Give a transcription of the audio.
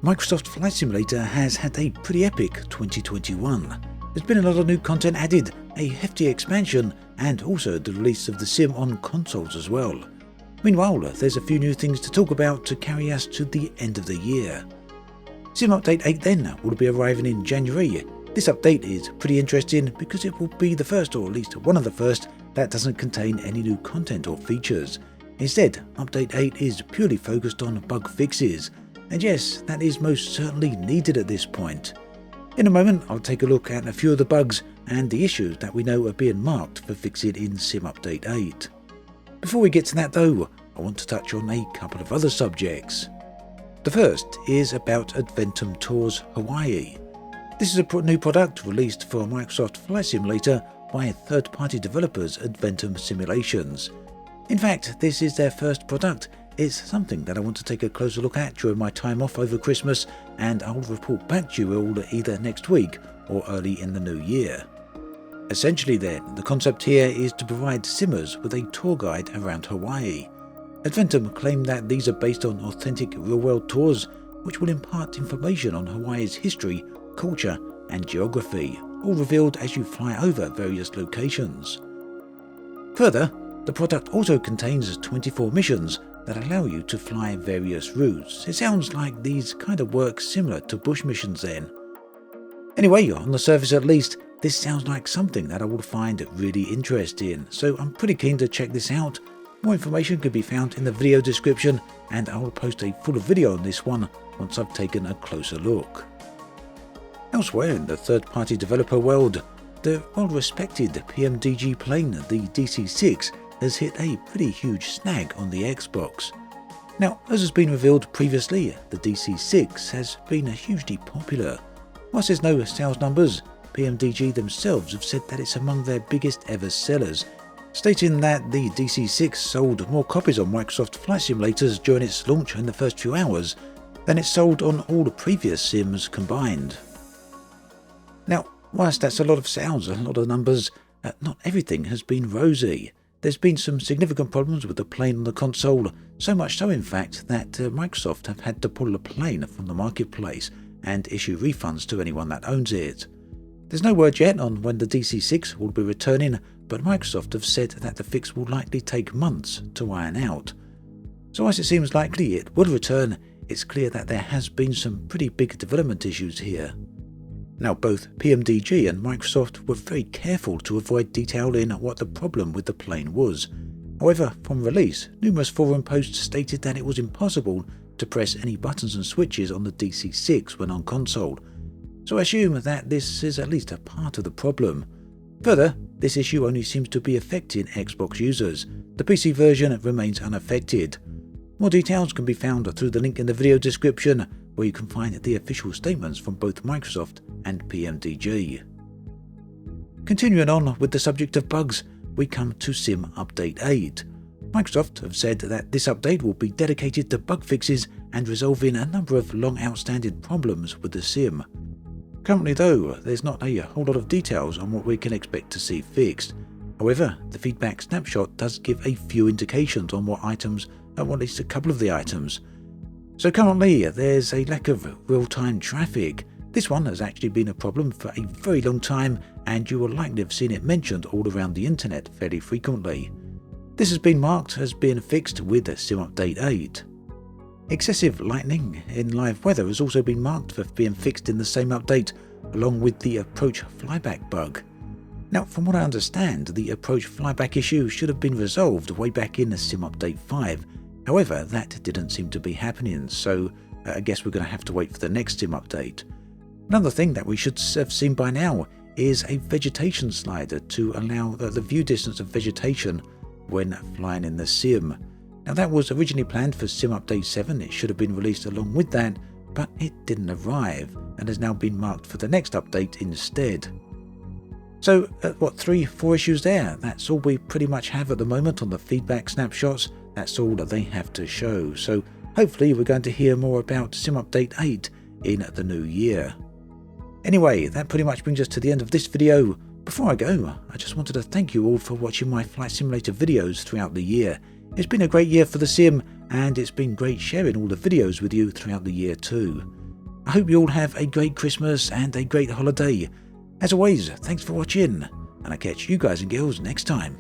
Microsoft Flight Simulator has had a pretty epic 2021. There's been a lot of new content added, a hefty expansion, and also the release of the sim on consoles as well. Meanwhile, there's a few new things to talk about to carry us to the end of the year. Sim Update 8 then will be arriving in January. This update is pretty interesting because it will be the first, or at least one of the first, that doesn't contain any new content or features. Instead, Update 8 is purely focused on bug fixes, and yes, that is most certainly needed at this point. In a moment, I'll take a look at a few of the bugs and the issues that we know are being marked for fixing in Sim Update 8. Before we get to that though, I want to touch on a couple of other subjects. The first is about Adventum Tours Hawaii. This is a new product released for Microsoft Flight Simulator by third-party developers Adventum Simulations. In fact, this is their first product. It's something that I want to take a closer look at during my time off over Christmas, and I'll report back to you all either next week or early in the new year. Essentially then, the concept here is to provide simmers with a tour guide around Hawaii. Adventum claim that these are based on authentic real-world tours, which will impart information on Hawaii's history, culture, and geography, all revealed as you fly over various locations. Further, the product also contains 24 missions that allow you to fly various routes. It sounds like these kind of work similar to bush missions then. Anyway, on the surface at least, this sounds like something that I will find really interesting, so I'm pretty keen to check this out. More information can be found in the video description, and I will post a full video on this one once I've taken a closer look. Elsewhere in the third-party developer world, the well-respected PMDG plane, the DC6, has hit a pretty huge snag on the Xbox. Now, as has been revealed previously, the DC6 has been hugely popular. Whilst there's no sales numbers, PMDG themselves have said that it's among their biggest ever sellers, stating that the DC6 sold more copies on Microsoft Flight Simulators during its launch in the first few hours than it sold on all the previous sims combined. Now, whilst that's a lot of sales, a lot of numbers, not everything has been rosy. There's been some significant problems with the plane on the console, so much so in fact that Microsoft have had to pull the plane from the marketplace and issue refunds to anyone that owns it. There's no word yet on when the DC6 will be returning, but Microsoft have said that the fix will likely take months to iron out. So as it seems likely it will return, it's clear that there has been some pretty big development issues here. Now, both PMDG and Microsoft were very careful to avoid detailing what the problem with the plane was. However, from release, numerous forum posts stated that it was impossible to press any buttons and switches on the DC6 when on console, so I assume that this is at least a part of the problem. Further, this issue only seems to be affecting Xbox users. The PC version remains unaffected. More details can be found through the link in the video description, where you can find the official statements from both Microsoft and PMDG. Continuing on with the subject of bugs, we come to Sim Update 8. Microsoft have said that this update will be dedicated to bug fixes and resolving a number of long outstanding problems with the sim. Currently though, there's not a whole lot of details on what we can expect to see fixed. However, the feedback snapshot does give a few indications on what items, or at least a couple of the items. So currently, there's a lack of real-time traffic. This one has actually been a problem for a very long time, and you will likely have seen it mentioned all around the internet fairly frequently. This has been marked as being fixed with Sim Update 8. Excessive lightning in live weather has also been marked for being fixed in the same update, along with the approach flyback bug. Now, from what I understand, the approach flyback issue should have been resolved way back in Sim Update 5. However, that didn't seem to be happening, so I guess we're going to have to wait for the next sim update. Another thing that we should have seen by now is a vegetation slider to allow the view distance of vegetation when flying in the sim. Now, that was originally planned for Sim Update 7, it should have been released along with that, but it didn't arrive and has now been marked for the next update instead. So, 3-4 issues there. That's all we pretty much have at the moment on the feedback snapshots. That's all that they have to show. So, hopefully we're going to hear more about Sim Update 8 in the new year. Anyway, that pretty much brings us to the end of this video. Before I go, I just wanted to thank you all for watching my Flight Simulator videos throughout the year. It's been a great year for the sim, and it's been great sharing all the videos with you throughout the year too. I hope you all have a great Christmas and a great holiday. As always, thanks for watching, and I'll catch you guys and girls next time.